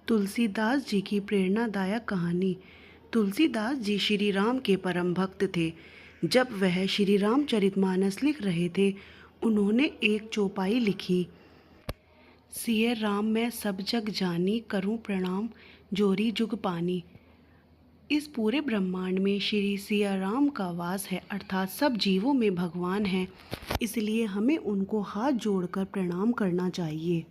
तुलसीदास जी की प्रेरणादायक कहानी। तुलसीदास जी श्री राम के परम भक्त थे। जब वह श्री रामचरितमानस लिख रहे थे, उन्होंने एक चौपाई लिखी। सिय राम मैं सब जग जानी, करूं प्रणाम जोरी जुग पानी। इस पूरे ब्रह्मांड में श्री सिया राम का वास है, अर्थात सब जीवों में भगवान है। इसलिए हमें उनको हाथ जोड़कर प्रणाम करना चाहिए।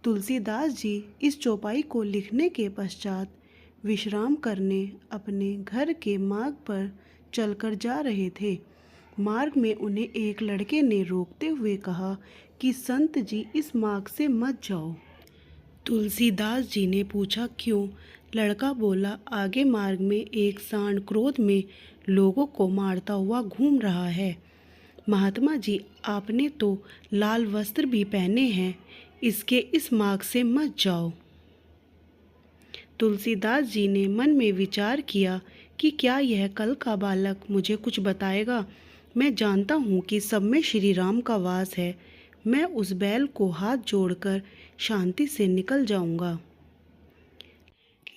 तुलसीदास जी इस चौपाई को लिखने के पश्चात विश्राम करने अपने घर के मार्ग पर चलकर जा रहे थे। मार्ग में उन्हें एक लड़के ने रोकते हुए कहा कि संत जी इस मार्ग से मत जाओ। तुलसीदास जी ने पूछा क्यों? लड़का बोला, आगे मार्ग में एक सांड क्रोध में लोगों को मारता हुआ घूम रहा है। महात्मा जी, आपने तो लाल वस्त्र भी पहने हैं, इसके इस मार्ग से मत जाओ। तुलसीदास जी ने मन में विचार किया कि क्या यह कल का बालक मुझे कुछ बताएगा। मैं जानता हूँ कि सब में श्री राम का वास है। मैं उस बैल को हाथ जोड़कर शांति से निकल जाऊंगा।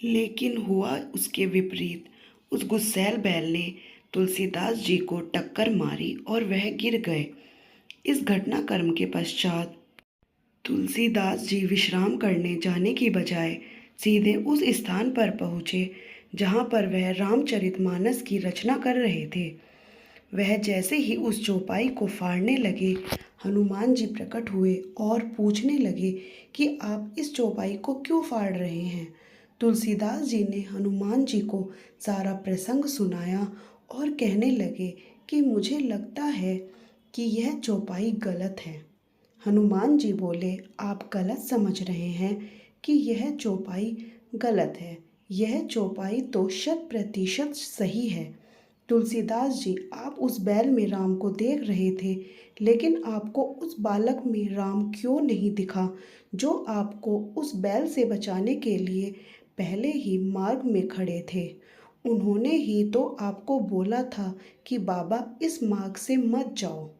लेकिन हुआ उसके विपरीत। उस गुस्सैल बैल ने तुलसीदास जी को टक्कर मारी और वह गिर गए। इस घटनाक्रम के पश्चात तुलसीदास जी विश्राम करने जाने की बजाय सीधे उस स्थान पर पहुँचे जहाँ पर वह रामचरितमानस की रचना कर रहे थे। वह जैसे ही उस चौपाई को फाड़ने लगे, हनुमान जी प्रकट हुए और पूछने लगे कि आप इस चौपाई को क्यों फाड़ रहे हैं। तुलसीदास जी ने हनुमान जी को सारा प्रसंग सुनाया और कहने लगे कि मुझे लगता है कि यह चौपाई गलत है। हनुमान जी बोले, आप गलत समझ रहे हैं कि यह चौपाई गलत है। यह चौपाई तो 100% सही है। तुलसीदास जी, आप उस बैल में राम को देख रहे थे, लेकिन आपको उस बालक में राम क्यों नहीं दिखा, जो आपको उस बैल से बचाने के लिए पहले ही मार्ग में खड़े थे। उन्होंने ही तो आपको बोला था कि बाबा इस मार्ग से मत जाओ।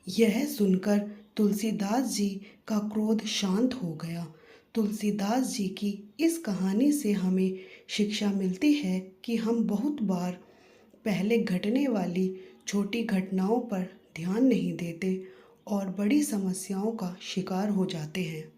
यह सुनकर तुलसीदास जी का क्रोध शांत हो गया। तुलसीदास जी की इस कहानी से हमें शिक्षा मिलती है कि हम बहुत बार पहले घटने वाली छोटी घटनाओं पर ध्यान नहीं देते और बड़ी समस्याओं का शिकार हो जाते हैं।